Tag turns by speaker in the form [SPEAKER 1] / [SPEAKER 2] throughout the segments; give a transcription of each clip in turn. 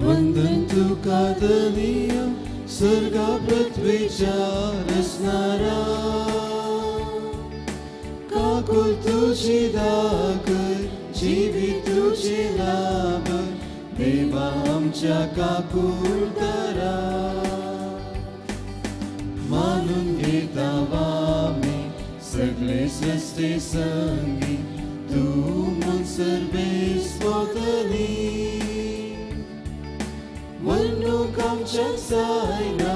[SPEAKER 1] वंदन तुका दनिया सर्गा पृथ्वीच्या रचणारा काकुल तुझी दाखल जीवित तुझे लाभ देवा आमच्या काकुल दरा मानून घेता आम्ही सगळे सृष्टी संगी तू मन सर्वेस पोतली वणूक आमच्या जायना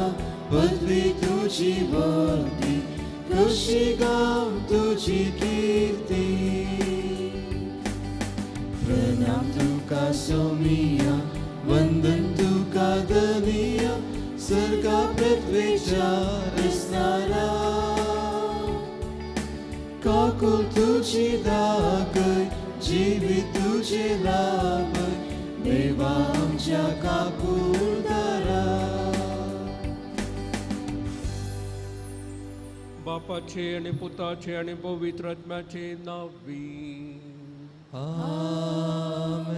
[SPEAKER 1] पदवी तुझी वरती कशी गाव तुझी कीर्ती प्रणाम तुका सोमिया वंदन तुका दनिया सर्गा पृथ्वीच्या रचणारा काकुल तुझी दाखल जीवित तुझे लाभ देवा आमच्या काकुल दरा
[SPEAKER 2] बापाचे आणि पुताचे आणि पवित्र आत्म्याचे नावी
[SPEAKER 1] आमेन।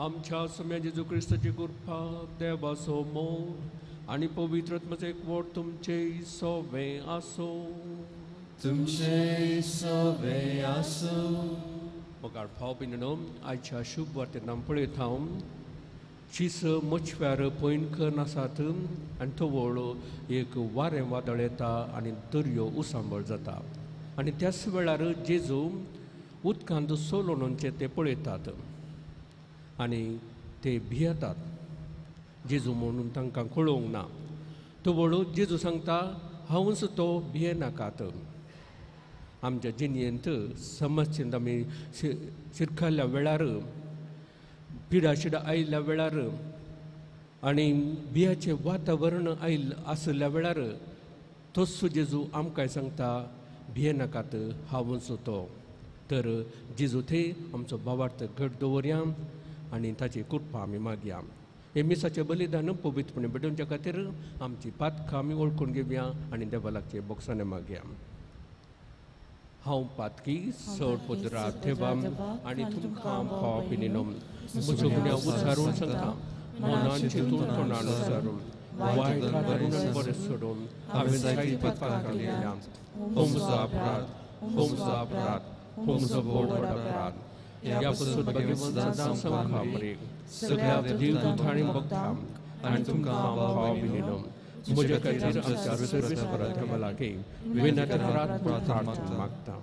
[SPEAKER 2] आमच्या सम्या जेजू ख्रिस्ताची कृपा देवा समोर आणि पवित्र आत्म्याचे एकवट तुमचे सोवे आसो
[SPEAKER 1] तुमचे सोवे आसो।
[SPEAKER 2] मोगाळ भाव भयणीनो आयच्या शुभ वार्तेंत आमी पळयत हांव शिस मच्छव्यार पैनकर आसात आनी थंय एक वारें वादळ येता आनी दर्यो उसांबळ जाता आनी त्याच वेळार जेजू उदकांत सोलूनचे ते पळयतात आनी ते भियेतात जेजू म्हणून तांकां कळोवंक ना थंय जेजू सांगता हांवूच तो भियेनाकात। आमच्या जिणेंत समस्येंत आमी शिरखल्ल्या वेळार पिडाशिडा आयिल्ल्या वेळार आनी भियाचें वातावरण आसल्या वेळार तोच जेजू आमकां सांगता भियेनाकात हांवूच तो। तर जेजू थंय आमचो भावार्थ घट दवरया आनी ताची कृपा आमी मागया। हे मिसाचें बलिदान पवित्रपणे भेटोवच्या खातीर आमची पातकां आमी वळखून घेवया आनी देवा लागचे बोगसाने मागया। हांव पातकी चड पदरात ठेवाम आनी तुमकां फाव पिनिनो म्हजो गुन्यांव उचारून सांगता मनान चिंतून तोंडान उचारून वायट आदारून बरें सोडून हांवें जायती पातकां केल्या हो म्हजो अपराध हो म्हजो अपराध हो म्हजो व्हड अपराध ह्या पासून भगवंत सदां सांगता मरे सगळ्या देवदूत आनी भक्तां आनी तुमकां फाव पिनिनो म्हज्या खातीर आमच्या सर्वेस्परा देवा लागीं विनंती प्रार्थना मागता।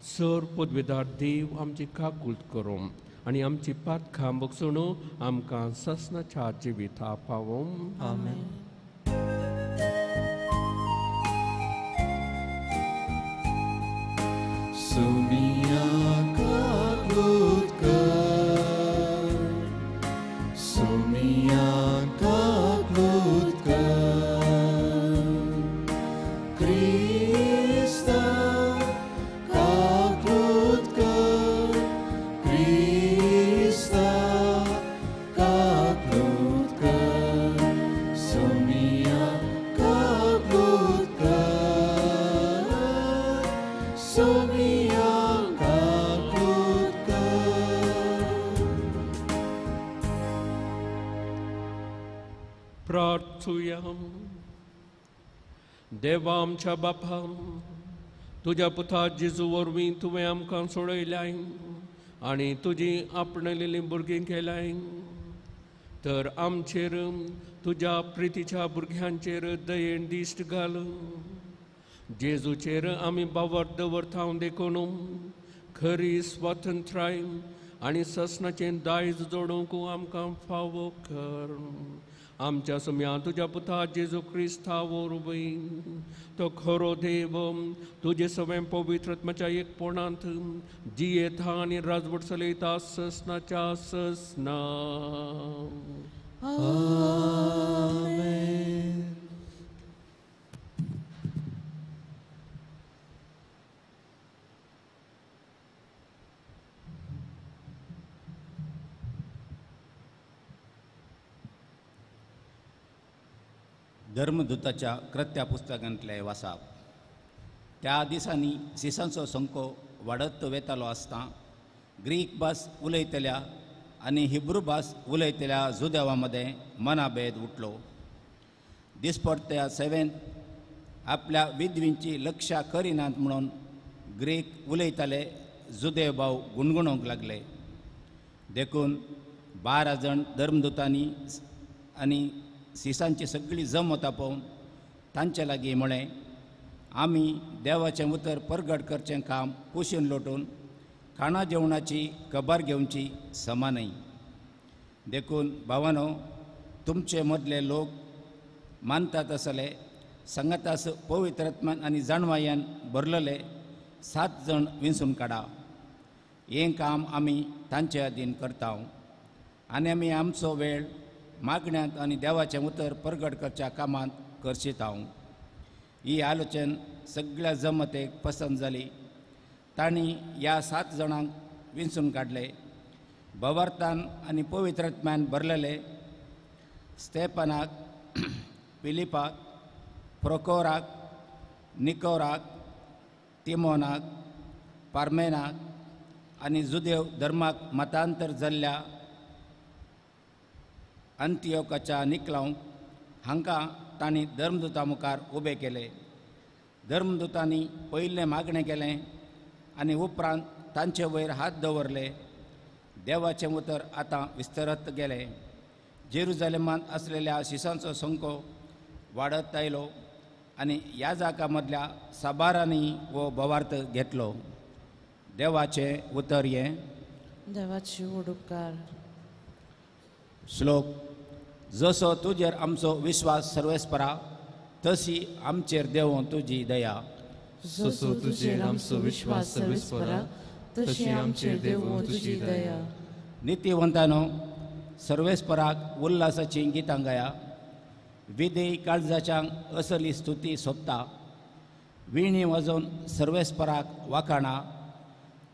[SPEAKER 2] सर पदवेदार देव आमची काकूळट करूं आनी आमची पातकां बगसून आमकां ससनाच्या जिविता पावों आमेन।
[SPEAKER 1] सोमिया काकूळट कर सोमिया काकूळट कर क्रिस्ता काकूळट कर क्रिस्ता काकूळट कर सोमिया काकूळट कर सोमिया काकूळट कर।
[SPEAKER 2] प्रार्थुया। देवा आमच्या बापा तुज्या पुता जेजू वरवीं तुवें आमकां सोडयल्याय आनी तुजी आपणलेली भुरगीं केल्याय तर आमचेर तुज्या प्रितीच्या भुरग्यांचेर दयेन दिश्ट घाल। जेजूचेर आमी बावर दवरता देखून खरी स्वातंत्र्याय आनी ससनाचें दायज जोडूंक आमकां फावो कर। आमच्या सम्या तुज्या पुता जेजू क्रिस्ता वरवीं तो खरो देव तुजे सगळें पवित्र आत्म्याच्या एकपणांत जियेता आनी राजवट चलयता ससनाच्या ससना
[SPEAKER 1] आमेन।
[SPEAKER 3] धर्मदूताच्या कृत्या पुस्तकांतले वाचप। त्या दिसांनी सिसांचो संख्यो वाडत वेतालो आसता ग्रीक भास उलयतल्या आणि हिब्रू भास उलयतल्या जुदेवामध्ये मनाभेद उठलो. दिसपट्ट्या सेवेंत आपल्या विधवींची लक्षा करिनात म्हणून ग्रीक उलयताले जुदेव भाव गुणगुणोवंक लागले. देखून 12 जण धर्मदूतांनी आनी सिसांची सगळी जमत आपोवन तांचे लागीं म्हळें, आमी देवाचें उतर परगट करचें काम कुशीन लोटून खाणा जेवणाची खबर घेवची समानय. देखून भावानो, तुमचे मदले लोक मानतात असले संगतास पवित्रत्मान आनी जाणवायान भरलेले 7 जण विंचून काडा. हें काम आमी तांचे अधीन करता आनी आमी आमचो वेळ मागण्यांत आनी देवाचें उतर परगट करच्या कामांत करशीत. ही आलोचन सगळ्या जमतेक पसंत जाली. तांणी ह्या 7 जाणांक विंचून काडले. भवार्थान आनी पवित्रत्म्यान भरलेले स्तेफानाक, फिलिपाक, प्रोकोराक, निकोराक, तिमोनाक, पार्मेनाक आनी जुदेव धर्माक मतांतर जाल्ल्या अंतियोकाच्या निकलांक हांकां तांणी धर्मदूता मुखार उबे केले. धर्मदूतांनी पयलें मागणें केलें आनी उपरांत तांचे वयर हात दवरले. देवाचें उतर आतां विस्तरत गेलें. जेरुजालेमांत आसलेल्या शिसांचो संख्यो वाडत आयलो आनी याजका मदल्या साबारांनी हो भवार्थ घेतलो. देवाचें उतर हें.
[SPEAKER 4] देवाची उडुपकार.
[SPEAKER 3] श्लोक. जसो तुजेर आमचो विश्वास सर्वेस्परा, तशी आमचेर देवो तुजी दया.
[SPEAKER 1] जसो तुजेर आमचो विश्वास सर्वेस्परा, तशी आमचेर देवो तुजी दया.
[SPEAKER 3] नितीवंतानो, सर्वेस्पराक उल्हासाची गितां गाया. विदेय काळजाच्यांक असली स्तुती सोबता. विणी वाजोवन सर्वेस्पराक वाखाणा.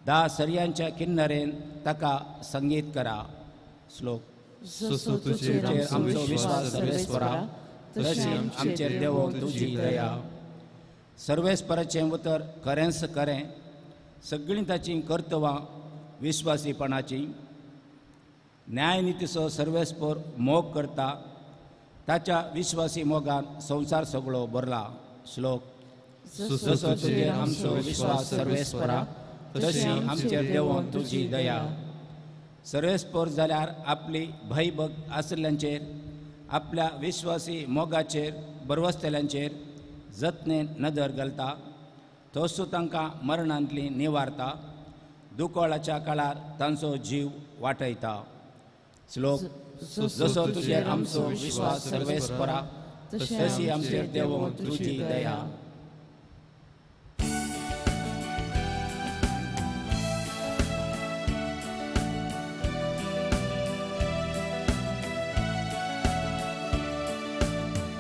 [SPEAKER 3] 10 सर्यांच्या किन्नरेन ताका संगीत करा. श्लोक.
[SPEAKER 1] जसो तुजेर
[SPEAKER 3] आमचो विश्वास सर्वेस्परा, तशी आमचेर देवो तुजी दया. सर्वेस्पराचें उतर खरेंच खरें. सगळीं ताची कर्तवां विश्वासीपणाची. न्यायनितीचो सर्वेस्पर मोग करता. ताच्या विश्वासी मोगान संवसार सगळो भरला. श्लोक. जसो तुजेर आमचो विश्वास सर्वेस्परा, तशी आमचेर देवो तुजी दया. सर्वेस्पर जाल्यार आपली भयभक्त आसल्यांचेर, आपल्या विश्वासी मोगाचेर बरवसतेल्यांचेर जतनेन नदर घालता. तोसूं तांकां मरणांतली निवारता. दुकोळाच्या काळार तांचो जीव वाटयता. श्लोक. जसो तुजेर आमचो विश्वास सर्वेस्परा, तशी आमचेर देवो तुजी दया.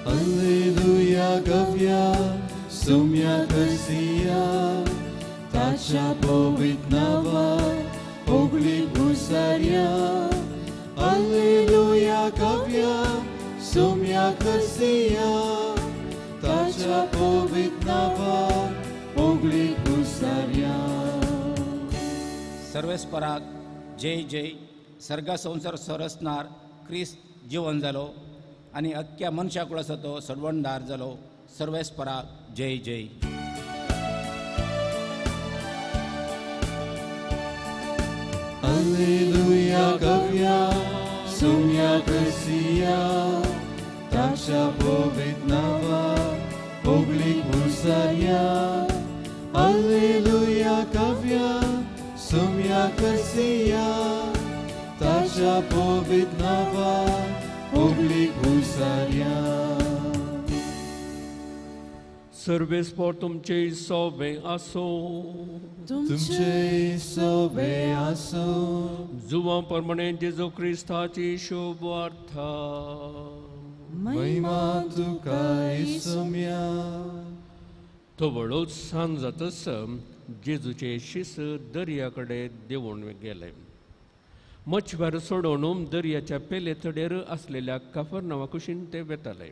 [SPEAKER 1] Alleluia gavia, sumia Garcia, tacia povitnava, ogli busaria. Alleluia gavia, sumia Garcia, tacia povitnava, ogli busaria.
[SPEAKER 3] सर्वेस्पराक जय जय. सर्गा संसार सरसनार क्रिस्त जीवन जालो आनी अख्ख्या मनशा कुळाचो तो सडवणदार जालो. सर्वेस्पराक जय जय.
[SPEAKER 1] Alleluia gavia, sumia Garcia, tacia povitnava, ogli busaria. Alleluia gavia, sumia Garcia, tacia povitnava, ogli busaria.
[SPEAKER 2] सर्वेस्पर तुमचे सोबे आसो.
[SPEAKER 1] तुमचे सोबे आसो.
[SPEAKER 2] जुवा परमणे जेजू क्रिस्ताची शुभ वार्ता.
[SPEAKER 1] महिमा तुका इसुम्या.
[SPEAKER 2] तो व्हडलोच सांज जातस जेजूचे शिस दर्याकडे देंवून गेले. मच्छवार सोडून दर्याच्या पेले तडेर असलेल्या कफरनावा कुशीन ते वेताले.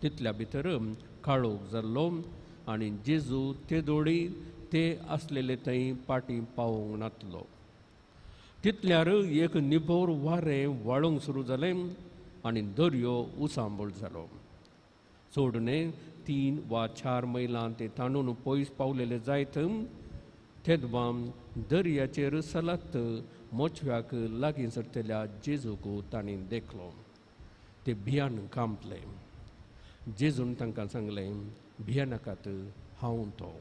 [SPEAKER 2] तितल्या भितर काळोख जाल्लो आनी जेजू ते दोडी ते असलेले थंय पाटी पावोंक नातलो. तितल्यार एक निबोर वारें वाळूंक सुरू जालें आनी दर्यो उसांबळ जालो. सोडणे 3 वा 4 मैलां ते तांदून पयस पावलेले जायत तेदवाम दर्याचेर सलत मोचव्याक लागीं सरतल्या जेजूक तांणी देखलो. ते भियान कांपले. जेजून तांकां सांगलें, भियानाकात, हांव तो.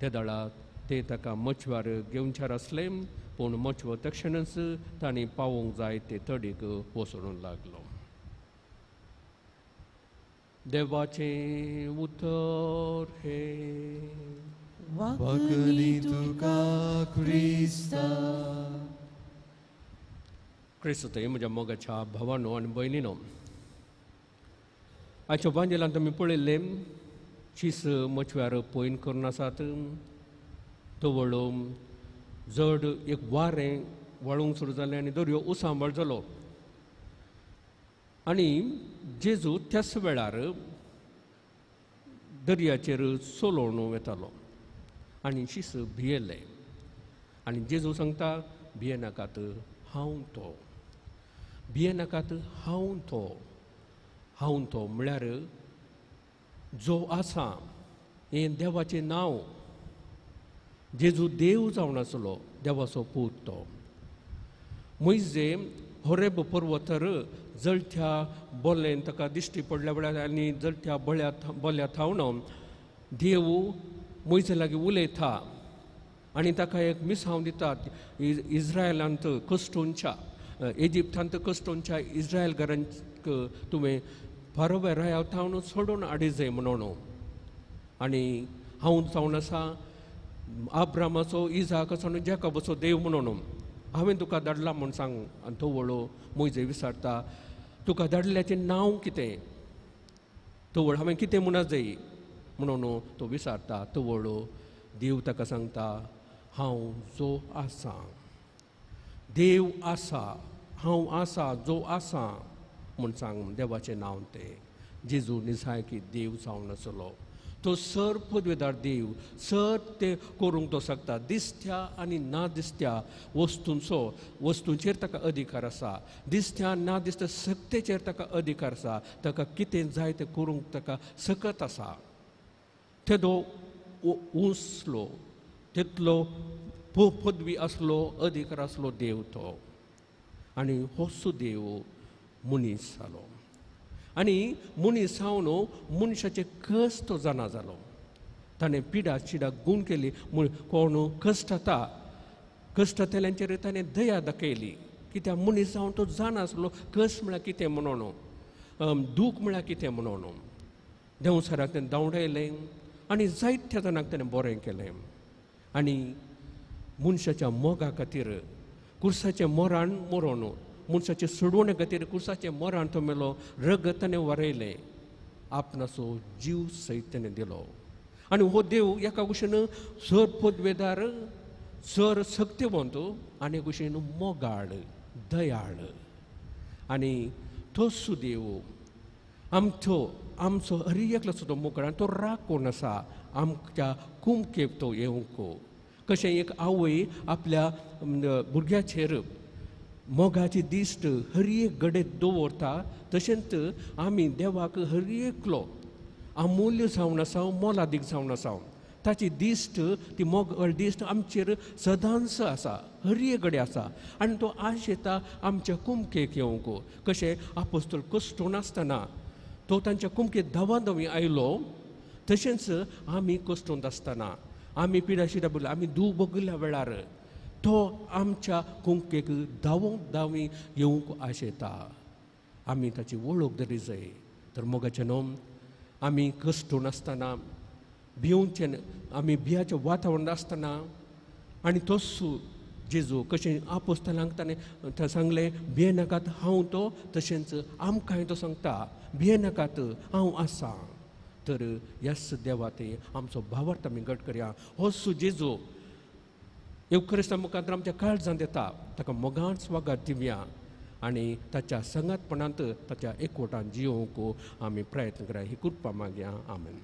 [SPEAKER 2] ते दाळा ते ताका मोचव्यार घेवनचार आसले, पूण मोचवो तक्षणच तांणी पावोवंक जाय ते तडीक वचून लागलो. देवाचें उतर हे.
[SPEAKER 1] वखली तुका क्रिस्ता.
[SPEAKER 2] क्रिस्त हे म्हज्या मोगाच्या भावांनो आनी भयणीनो, आयच्या बांजेलांत आमी पळयल्ले चीस मोचव्यार पयन करून आसात. तवळ जड एक वारें वाळूंक सुरू जालें आनी दर्यो उसांबळ जालो. आनी जेजू त्याच वेळार दर्याचेर चलोवन वेतालो आनी शीस भियेलें. आनी जेजू सांगता, भियेनाकात, हांव तो. भियेनाकात, हांव तो. हांव तो म्हळ्यार जो आसा हें देवाचें नांव. जेजू देव जावन आसलो, देवाचो पूत तो. मोइजे होरेब पर्वतार जळत्या बोलें ताका दिश्टी पडल्या वेळार आनी जळत्या बोल्या थावन देव मोइजे लागीं उलयता आनी ताका एक मिसांव दितात. इज्रायलांत कश्टोवच्या, इजिप्तांत कश्टोवच्या इज्रायलकारांक तुवें फारोवे राया थावन सोडून हाडिजे म्हणून. आनी हांव जावन आसा आब्रामाचो, इजाकाचो आनी जॅकबाचो देव म्हणून. हांवें तुका धाडला म्हूण सांग. आनी तो वळो मोइजे विचारता, तुका धाडल्याचें नांव कितें? तो वळ हांवें कितें म्हणा जाय म्हणून तो विचारता. तो वळो देव ताका सांगता, हांव जो आसा. देव आसा, हांव आसा, जो आसा म्हूण सांग. देवाचें नांव तें. जेजू निसायकी देव जावन आसलो. तो सर पदवेदार देव. सर ते करूंक तो शकता. दिसत्या आनी ना दिसत्या वस्तूंचेर ताका अधिकार आसा. दिसत्या ना दिसत्या सत्तेचेर ताका अधिकार आसा. ताका कितें जाय तें करूंक ताका सकत आसा. तेदो उसलो, तितलो पदवी आसलो, अधिकार आसलो देव तो. आनी होसो देव मनीस जालो. आनी मनीस जावन मनशाचे कश्ट तो जाणा जालो. ताणें पिडा चिडा गूण केली. कोण कश्ट जाता, कश्ट तेल्यांचेर ताणें दया दाखयली. कित्याक मनीस जावन तो जाणा आसलो कश्ट म्हळ्यार कितें म्हणून, दूख म्हळ्यार कितें म्हणून. देंवसाराक तें धांवडायलें आनी जायत्या जाणांक ताणें बरें केलें. आनी मनशाच्या मोगा खातीर कुर्साचें मरण मरोन, मनशाचे सोडवणे खातीर कुर्साचें मरण तो मेलो. रगत ताणें वारयलें. आपणाचो जीव सयत ताणें दिलो. आनी हो देव एका कुशीन सर पदवेदार, सर शक्तिवंत आनी कुशीन मोगाळ, दयाळ. आनी तोच देव आमचो हर एकलो सुद्दां मोकळा तो राग कोण आसा आमच्या कुमकेक तो येवंक. कशें एक आवय आपल्या भुरग्याचेर मोगाची दिश्ट हर एक घडये दवरता, तशेंच आमी देवाक हर एकलो अमूल्य जावन आसा, मोलादीक जावन आसा. ताची दिश्ट, ती मोगाळ दिश्ट आमचेर सदांच आसा, हर एक घडये आसा. आनी तो आशेता आमच्या कुमकेक येवंक. कशें आपोस्तल कश्टोवन आसतना तो तांच्या कुमकेक धांवाधांवी आयलो, तशेंच आमी कश्टोवन आसतना, आमी पिडा शिडा भोगल्या, आमी दूख भोगल्या वेळार तो आमच्या कुमकेक धांवी येवंक आशेता. आमी ताची वळख धरी जाय. तर मोगाचें न्हू, आमी कश्टोवन आसतना, भिवचें, आमी भियाचें वातावरण आसतना, आनी तोच जेजू कशें आपोस्तलांक ताणें सांगलें, भियेनाकात, हांव तो, तशेंच आमकांय तो सांगता, भियेनाकात, हांव आसा. तर ह्याच देवाते आमचो भावार्थ आमी घट करया. होच जेजू एवकरिस्ता मुखार आमच्या काळजांत येता, ताका मोगान स्वागत दिवया आनी ताच्या संगतपणांत ताच्या एकवटान जियोवंक आमी प्रयत्न करया. ही कृपा मागया. आमेन.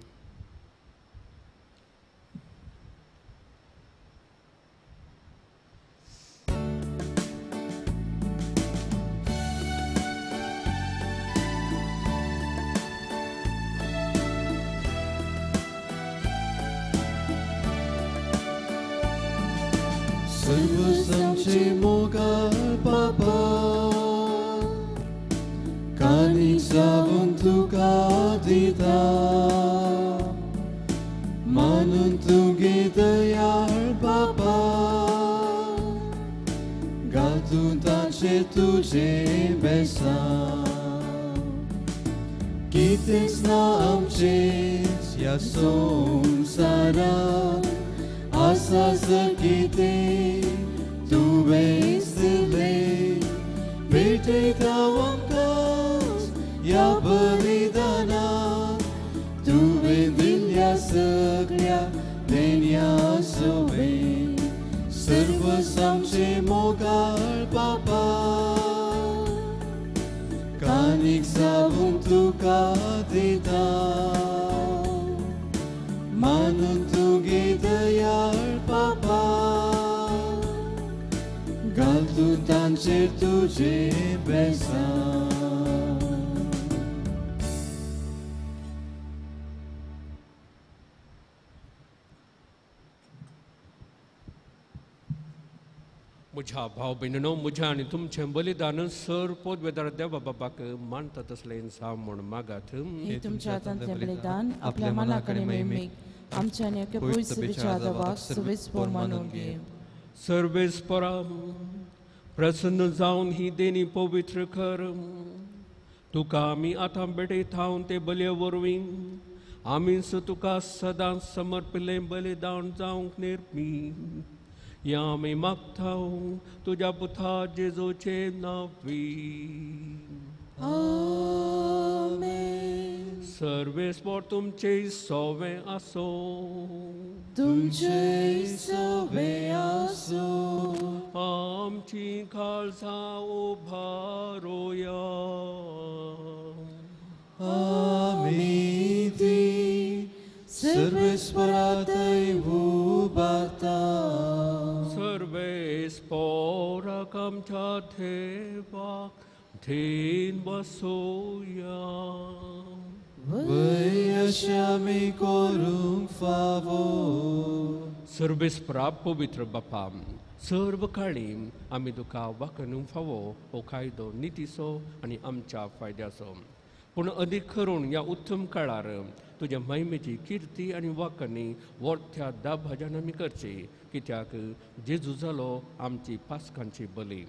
[SPEAKER 1] samche mogar papa kanik sabun tukadita manuntung gidayar papa gatun tanche tuje besa kites na amches ya sara asa sakite tu bestile bete tawangkas ya balidana tu vendilya sakya denya sobe sarva samche mogar papa kanik sabun tukadita manuntung gidayar papa galtu tancer tuje besa
[SPEAKER 2] मुझा भाव बहिणीनो मुझा आणि तुमचे बलिदान sir पोद weather देवा बाबाक मानतात असले इंसान म्हण मागात
[SPEAKER 4] हे तुमच्या हातांतले बलिदान आपल्या मनाकडे मैमेक आमच्या नेके पवित्र विचारादा वाक सुवेस्पोर मानून घे
[SPEAKER 2] सर्वेस्परा प्रसन्न जावन ही देणी पवित्र कर तुका आमी आतां बेटे थावन ते बलये वरवीं आमीच तुका सदां समर्पिल्ले बलिदान जावंक नेरपी या आमी मागतां तुज्या पुता जेजूचे नांवी
[SPEAKER 4] आमेन
[SPEAKER 2] सर्वेस्पर तुमचे सोवे आसो
[SPEAKER 4] तुमचे सोवे आसो
[SPEAKER 2] आमची काळजा उभारोया
[SPEAKER 1] आमी ती सर्वेस्परातै उबारता
[SPEAKER 2] सर्वेस्पराक आमच्या देवाक धेन बसोया
[SPEAKER 1] वयशामी करूंक फावो
[SPEAKER 2] सर्वेस्परा पवित्र बापा सर्व काळी आमी तुका वाकणूक फावो हो कायदो नितीचो आनी आमच्या फायद्याचो पूण अदीक करून ह्या उत्तम काळार तुज्या महिमेची किर्ती आनी वाकणी वर्थ्या दाभाज्यान आमी करची कित्याक जेजू जालो आमची पासकांची बली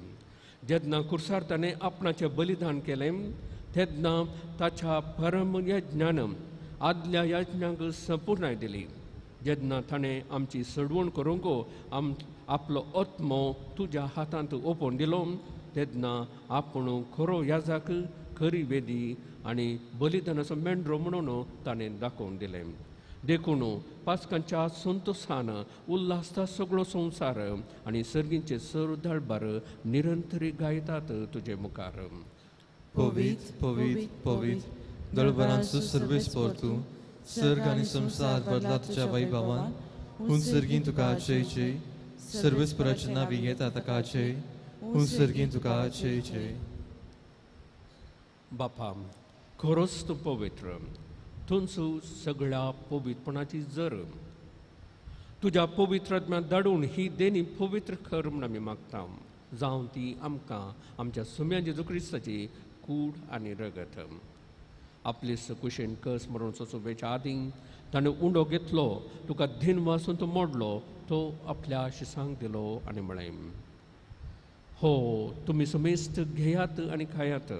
[SPEAKER 2] जेन्ना कुर्सार ताणें आपणाचें बलिदान केलें तेन्ना ताच्या परम यज्ञान आदल्या यज्ञाक संपूर्णाय दिली जेन्ना ताणें आमची सडवण करूंक आपलो आत्मो तुज्या हातांत ओपोवन दिलो तेन्ना आपूण खरो याजाक खरी वेदी आनी बलिदानाचो मेंढरो म्हणून ताणें दाखोवन दिलें देखून पासकांच्या संतोषान उल्हासता सगळो संवसार आनी सर्गींचे सर दळबार निरंतरी गायतात तुजे मुखार
[SPEAKER 1] पवित पवित पवित दळबरांचो सर्वेस्पर तूं सर्ग आनी संसार बदला तुज्या वैभवान हून सर्गीन तुका आचयचे सर्वेस्पराच्या नांवी घेता ताका आचय हून सर्गीन तुका आचयचे
[SPEAKER 2] बापा खरोच तूं पवित्र तुमचो सगळ्या पवित्रपणाची जर तुज्या पवित्रात्म्याक धाडून ही देणी पवित्र कर म्हूण आमी मागता जावं ती आमकां आमच्या सुम्या जेजू क्रिस्ताची कूड आनी रगत आपलीच कुशेन कस मरून सोंसोवपाच्या आदीं ताणें उंडो घेतलो तुका धीन वासून तो मोडलो तो आपल्या शिसांक दिलो आनी म्हळें हो तुमी समेस्त घेयात आनी खायात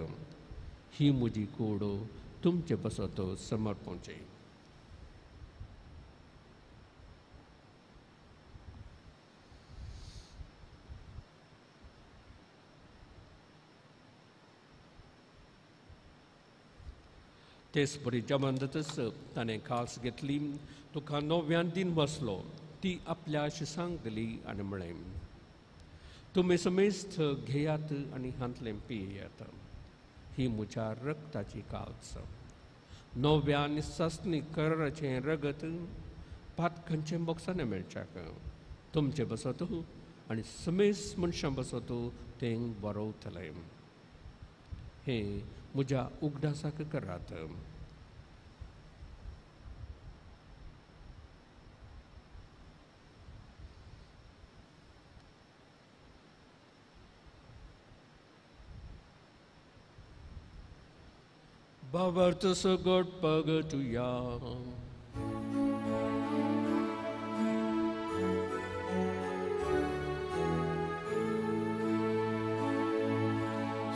[SPEAKER 2] ही म्हजी कूड तुमचे बसत समर्पणचे तेच बरी जेवण जातच ताणें कास घेतली तुका नव्यान दिन बसलो ती आपल्या शिसांक दिली आनी म्हळें तुमी समेस्त घेयात आनी हांतलें पियेयात ही म्हज्या रक्ताची कास नव्या निसासनी कराराचें रगत पातकांचे बोक्सांनी मेळच्याक तुमचे बसत आनी समेस्त मनशां बसत तें बरवतलें हे म्हज्या उगडासाक करात भावार्थ सगट पगतुया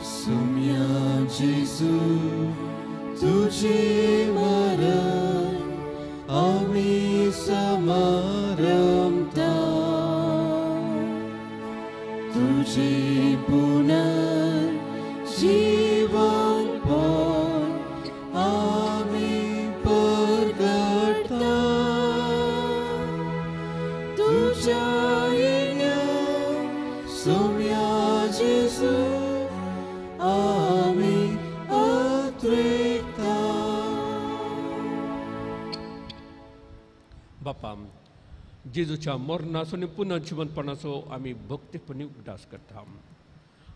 [SPEAKER 1] सुम्या जेजू तुझे मरण आम्ही समारंभता तुझे पुनर्जीवन पण आम्ही परगटता तुझ्या येण्यात सुम्या जेजू आम्ही अद्वैता.
[SPEAKER 2] बापा जेजूच्या मरणाचो आनी पुनर्जीवनपणाचो आमी भक्तीपणी उगडास करता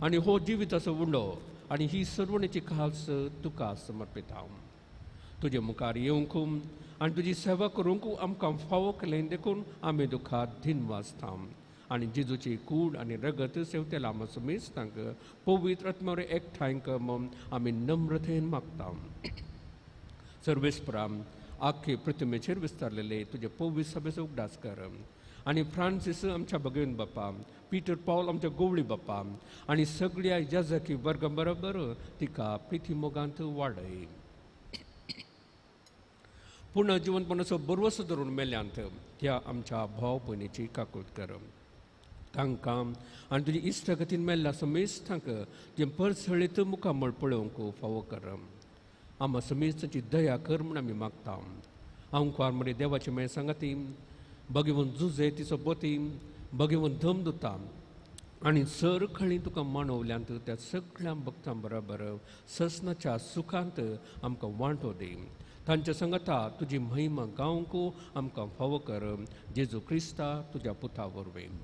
[SPEAKER 2] आनी हो जिविताचो उडो आनी ही सर्वणेची खास तुका समर्पिता. तुजे मुखार येवंक आनी तुजी सेवा करूंक आमकां फावो केलें देखून आमी तुका दिनवासता आनी जेजूची कूड आनी रगत सेवतेला आम समेस्तांक पवित्र आत्म्यावर एकठांय कर म्हूण आमी नम्रतेन मागता. सर्वेस्परा आख्खे पृथ्वीचेर विस्तारलेले तुजे पवित्र सभेचो उगडास कर आनी फ्रांसीस आमच्या भगिनी बापा, पीटर पॉल आमच्या गोवळी बापा आनी सगळ्या याजकी वर्गा बरोबर तिका प्रिती मोगांत वाडय. पुनर्जीवनपणाचो बरवसो धरून मेल्यांत त्या आमच्या भाव भयणीची काकूट कर. तांकां आनी तुजी इश्टगतीन मेल्ल्या समेस्तांक जे परसळीत मुखामळ पळोवंक फावो कर. आम समेस्तांची दया कर म्हूण आमी मागता. आमकां मरे देवाची मेळ सांगाती भगिवन जुजे तिचो बोती भगिवन धम दुता आनी सर खळी तुका मानवल्यांत त्या सगळ्या भक्तां बरोबर ससनाच्या सुखांत आमकां वांटो दी. तांच्या संगता तुजी महिमा गावंक आमकां फावो कर. जेजू क्रिस्ता तुज्या पुता वरवीं.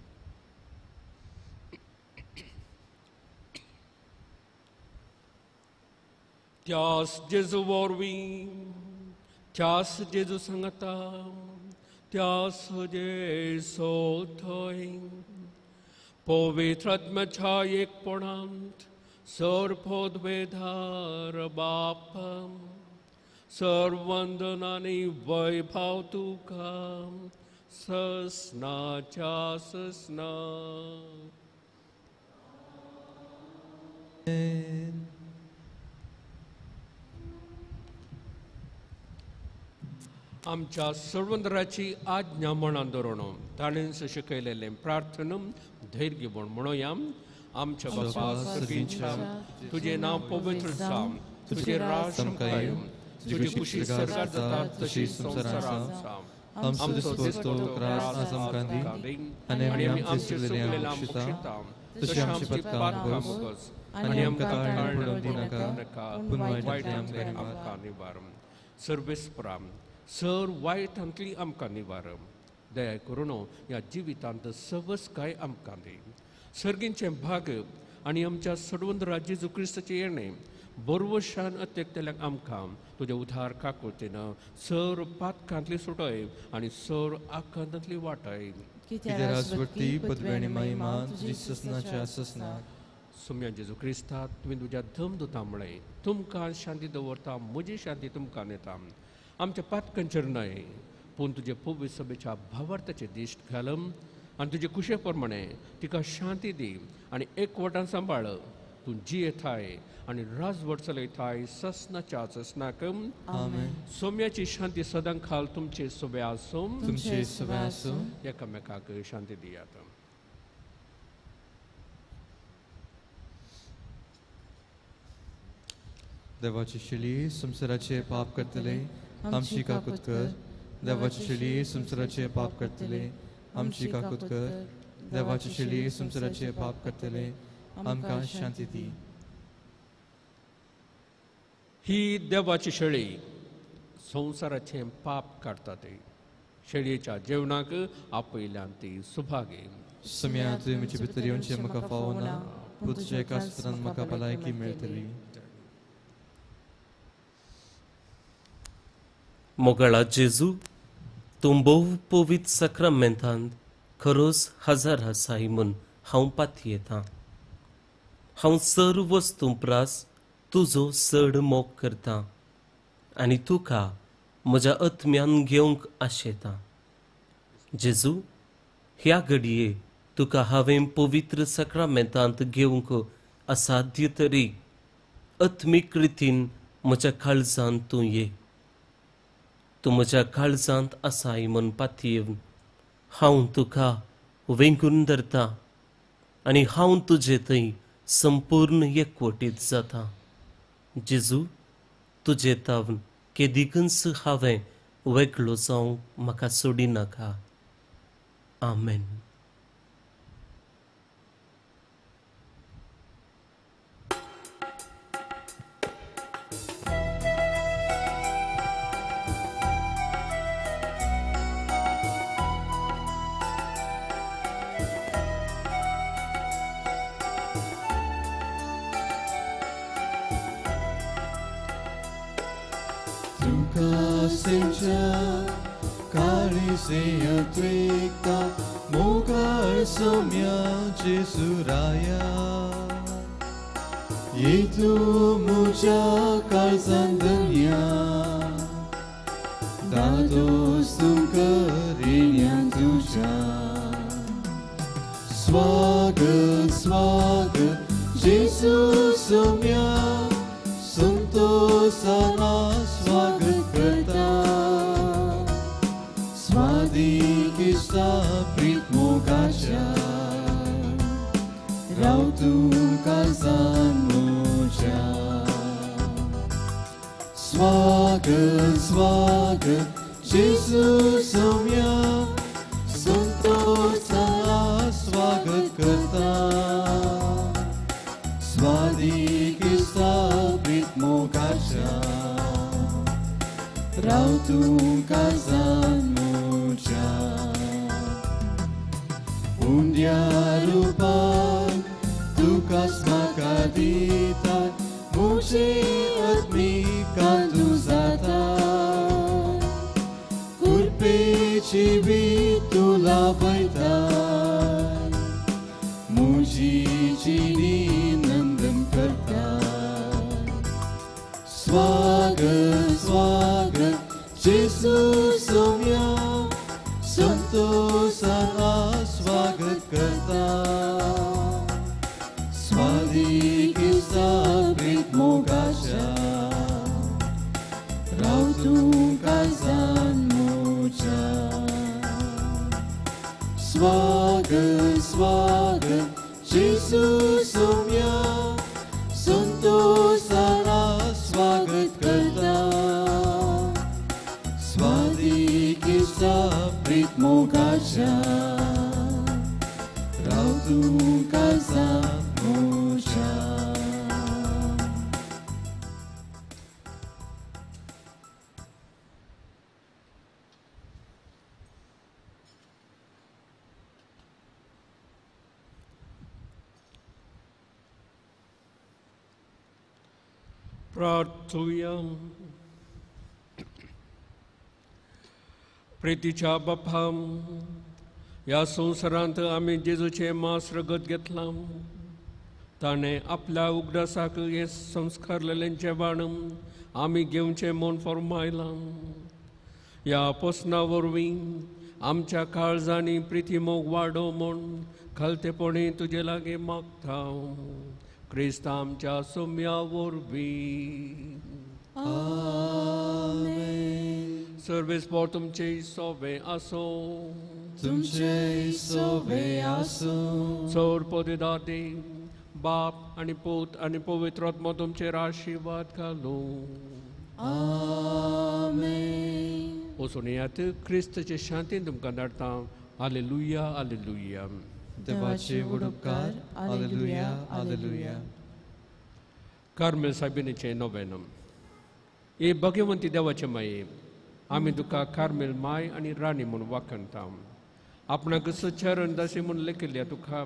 [SPEAKER 2] त्यास जेजू वरवीं त्यास जेजू सांगता त्यास जेजू थंय पवित्र आत्म्याच्या एकपणांत सर्वोद्वेधार बाप सर्ववंदनानी वैभव तुका ससनाच्या ससना. आमच्या सर्वंदराची आज्ञा मनान दवरून ताणें शिकयलेलें प्रार्थना धैर्य म्हूण म्हणुया. आमच्या बापा सर्गीच्या तुजें नांव पवित्र जावं, तुजें राज समकाय तुजी कुशी सरकार जाता तशी संवसारांत जावं.
[SPEAKER 1] आमचो दिसपस्तो रास आमकां दी आनी आमी आमचे चुकलेल्या आमकां तशी आमची पदकां भोस आनी आमकां ताळणी पडूंक दिनाका पूण वायटांतल्यान आमकां
[SPEAKER 2] निवार. सर्वेस्परा सर वायटांतली आमकां निवार. दया करून ह्या जिवितांत सवस्काय आमकां दी. सर्गींचे भाग आनी आमच्या सर्वंदरा जेजू क्रिस्ताचे येणें बरवशान अत्यक्तेल्याक आमकां तुजे उधार काकुळतेन सर पातकांतली सुटय आनी सर आकांतांतली वाटय.
[SPEAKER 1] कित्याक राजवटी पदवी आनी महिमा तुजी ससनाच्या ससनाक.
[SPEAKER 2] सुम्या जेजू क्रिस्ता तुवें तुज्या धम दुता म्हळें तुमकां शांती दवरता म्हजी शांती तुमकां दिता. आमच्या पातकांचेर न्हय पूण तुजे पवित्र सभेच्या भावार्थाचेर दिश्ट घालम आनी तुजे कुशे प्रमाणे तिका शांती दी आनी एकवटान सांबाळ. तूं जी येताय आनी राजवट चलयताय ससनाच्या ससनाक. सोम्याची शांती सदां खाल तुमचे सोबे आसूं.
[SPEAKER 1] तुमचे सोबे आसूं.
[SPEAKER 2] एकामेकाक शांती दियात.
[SPEAKER 1] देवाची शिली संसाराचे पाप करतले आमची काकूत कर. देवाची शिली संसाराचे पाप करतले आमची काकूत कर. देवाची शिली संसाराचे पाप करतले आमकां शांती दी.
[SPEAKER 2] ही देवाची शेळी संसाराचे पाप काडटा ती. शेळयेच्या जेवणाक आपयल्यान ती सुभागी.
[SPEAKER 1] सम्या तुवें म्हजे भितर येवचें म्हाका फावो ना पूण तुज्या एका सुत्रान म्हाका भलायकी मेळटली.
[SPEAKER 5] मोगळा जेजू तूं भोव पवित्र सक्रामेंतांत खरोच हजार आसाय म्हूण हांव पाती येता. हांव सर्व वस्तू प्रास तुजो चड मोग करता आनी तुका म्हज्या आत्म्यान घेवंक आशेता. जेजू, ह्या घडये तुका हांवें पवित्र सक्रामेंतांत घेवंक असाध्य तरी आत्मीक रितीन म्हज्या काळजांत तूं ये. तूं म्हज्या काळजांत आसाय म्हूण पातयेवन हांव तुका वेंगून धरता आनी हांव तुजे थंय संपूर्ण एकवटीत जाता. जेजू, तुजे तावन केदिकच हांवें वेगळो जावंक म्हाका सोडी नाका. आमेन.
[SPEAKER 1] Caricia tuica, mogar somia Jesuraya. E tu muja calzandania, dados tum carinian tuja. Swagat, swagat, Jesus somia, santosana swagat karta. Swadikista prit mogacha, rautum kazan moja. Swagat, swagat, Jesus somya, santosana swagat karta. Swadikista prit mogacha, rautum kazan moja. Undiarupan tukas makaditan, muji atmi kantuzatan. Kurpe chibit tulabaitan, muji chini nandam kartan. Swagat, swagat, Jesus somya, santosana swagat karta. Swadikista prit mogacha, rautum kazan moja. Swagat, swagat, Jesus somya, santosana swagat karta. Swadikista prit mogacha, rautum kazan moja.
[SPEAKER 2] प्रार्थूया. प्रितीच्या बापा, या संवसारांत आमी जेजूचे मांस रगत घेतलां. ताणें आपल्या उगडासाक हे संस्कारलेलें जेवण आमी घेवचें म्हूण फर्मायलां. ह्या पोसना वरवीं आमच्या काळजांनी प्रिती मोग वाडो म्हूण खालतेपणी तुजे लागीं मागता. क्रिस्त आमच्या सोम्या वरवीं. सर्वेस्पर तुमचे सोबे आसो.
[SPEAKER 1] तुमचे सोबे आसो.
[SPEAKER 2] चोर पददाते बाप आनी पूत आनी पवित्र आत्मा तुमचेर आशिर्वाद घालो.
[SPEAKER 4] आमेन.
[SPEAKER 2] वचून येयात, क्रिस्ताचे शांतीन तुमकां धाडटा. Hallelujah, hallelujah.
[SPEAKER 1] देवाचे उपकार. Hallelujah, hallelujah.
[SPEAKER 2] कार्मेल सायबिणीचें नोवेनम. हे भगवंती देवाचे माये, आमी तुका कार्मेल माय आनी राणी म्हूण वाखणटा. आपणाक सचरण दासी म्हूण लेखिल्ल्या तुका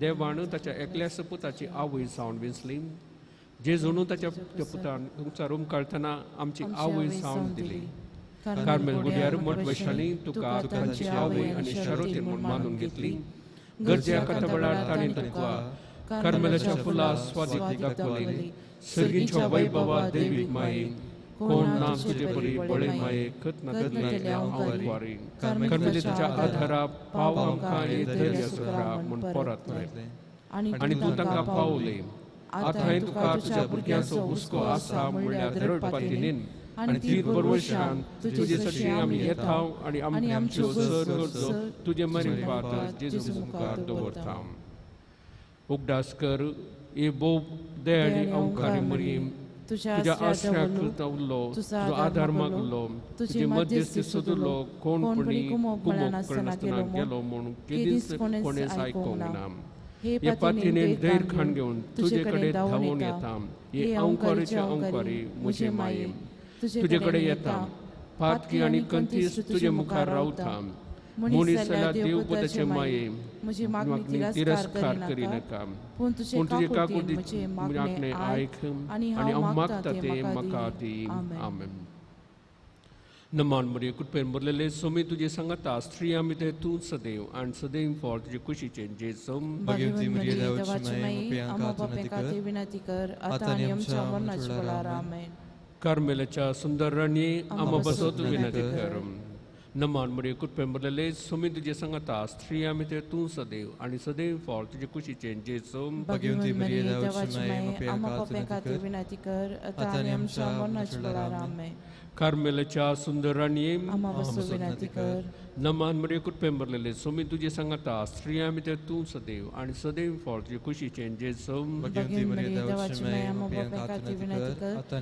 [SPEAKER 2] देवान ताच्या एकल्या सपुताची आवय सावन विंचली. जेजून ताच्या पुतान तुमचा रूम काढतना आमची आवय सावन दिली. कार्मेल गुड्यार मोठवैशाली तुका ताची आवय आनी शारोती म्हूण मानून घेतली. गरजे कथबळार ताणें तुका कार्मेलाच्या फुला स्वादीक दाखवली. सर्गींच्या वैभवा देवीक माये, कोण नाम तुझे परी बळे माये कत न कतले आंवारी कर्मेलीच्या आधारा पाव आमकां धैर्य सुरा म्हूण परत मेळटले आनी तूं तांकां पावले आतां तुका तुज्या भुरग्यांचो हुस्को आसा म्हणल्यार रडपाची न्ही आनी तीन वर्सां तुजे साठी आमी येता आनी आमच्यो सर गरजो तुजे मरेन पात जेजू मुखार दवरता उगडास कर ए बोव दयाळी अवकारी मरीम तुज्या आश्रयाक उरलो तुजो आदार मागलो तुजे मध्यस्थी सोदलो कोणपणी कुमोक नासतना गेलो म्हूण केदीस कोणेच आयकोंक ना हे पातीने धैर्य खाण घेवन तुजे कडेन धांवून येता हे अवकारीचे अवकारी म्हजे माये तुजे कडेन येता पातकी आनी कंतीस तुजे मुखार रावता मनीस जाल्यार देव पुताचे माये म्हजी मागणी तिरस्कार करिनाका पूण तुजे काकुतीचे मागणे आयक आनी हांव मागता ते म्हाका दी आमेन नमान मरी कृपेन भरलेले सोमी तुजे सांगता स्त्री आमी ते तूं सदैव आनी सदैव फळ तुजे कुशीचे जेजू
[SPEAKER 1] भगवती मरिये देवाची माय
[SPEAKER 4] आमच्या पापांखातीर विनंती कर आतां आनी आमच्या मरणाच्या वेळार आमेन
[SPEAKER 2] कार्मेलाच्या सुंदर राणी आम्हा बसोत विनंती कर नमान मरी कृपेन भरलेले सोमी तुजे सांगता स्त्री आमी ते तूं सदैव आनी सदैव फळ तुजे कुशीचे जेजू
[SPEAKER 1] भगवती मरिये देवाची माय
[SPEAKER 4] आमच्या पापांखातीर विनंती कर आतां आनी आमच्या मरणाच्या वेळार आमेन
[SPEAKER 2] कार्मेलाच्या सुंदर राणी
[SPEAKER 4] आम्हा बसोत विनंती कर
[SPEAKER 2] नमान मरी कृपेन भरलेले सोमी तुजे सांगता स्त्री आमी ते तूं सदैव आनी सदैव फळ तुजे कुशीचे जेजू
[SPEAKER 1] भगवती मरिये देवाची माय आमच्या पापांखातीर विनंती कर
[SPEAKER 4] आतां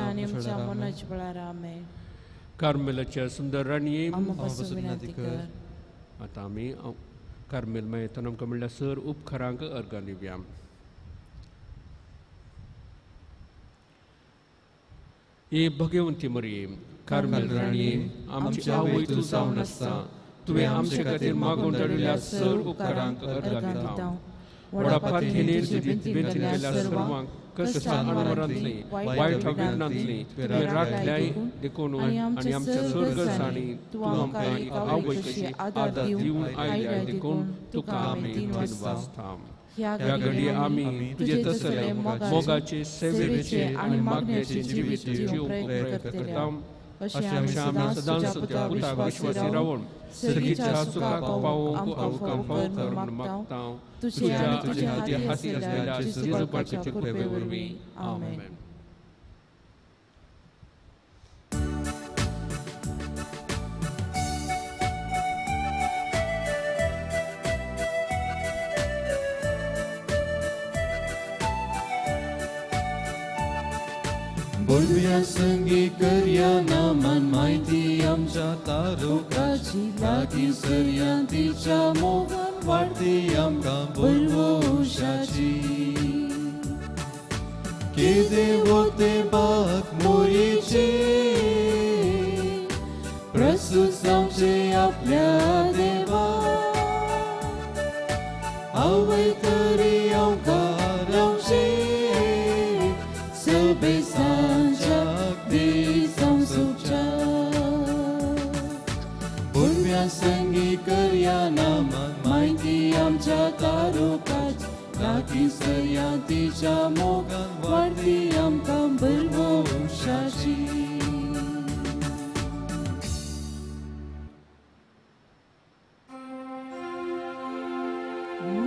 [SPEAKER 4] आनी आमच्या मरणाच्या वेळार आमेन
[SPEAKER 2] कार्मेलाच्या सुंदर राणी
[SPEAKER 4] आम्हा बसोत विनंती कर
[SPEAKER 2] आतां आमी कार्मेल मायेतन आमकां म्हणल्यार सर उपकारांक अर्गां दिवया ए भगवंती मरिये कार्मेल राणी आमची आवय तूं जावन आसता तुवें आमचे खातीर मागून धाडिल्ल्या सर उपकारांक अर्गां दिता व्हडा पातयेन तुजी बेंती केल्या सर्वांक कश्टान अनवरांतली वायट विघ्नांतली तुवें राखल्याय देखून आनी आमच्या सर्गसाणी तूं आमकां एक आवय कशी आदार दिवन आयल्या देखून तुका आमी धन्यवाद ह्या घडये आमी तुजे तसले मोगाचे सेवेचे आनी मागण्याचे जिवीत जीव प्रयत्न करता अशें आमी सदांच तुज्या पुताक विश्वासी रावून सर्गीच्या सुखाक पावोवंक आमकां फावो कर म्हूण मागता तुज्या आनी तुज्या हाती आसलेल्या जेजू पाच्या कृपे वरवीं आमेन
[SPEAKER 1] बोलूया संगी करया नामान माहिती आमच्या तारुकाची लागीं सरया तिच्या मोगान वाडती आमकां बोलवोशाची केदे वोते बाक मोरीचे प्रस्तुत जावचे आपल्या देवा आवय तरी आमकां रावचे सबे सांजाक दिसां सुखच्या बोलव्या संगी करया नामान माहिती आमच्या तारुकाची लागीं सरया तिच्या मोगान वाडती आमकां बरवोशाची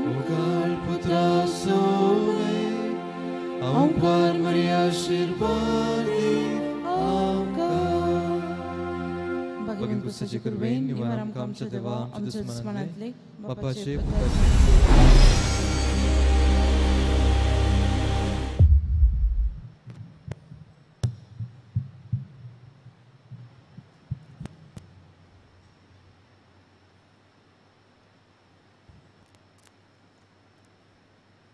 [SPEAKER 1] मुखार पुत्रा सोवे अवकार मरिया आशीर्वादी आमकां भगवंत पुस्तकाचे कृपेन निवार आमकां आमच्या देवा आमच्या दुस्मनांतले बापाचे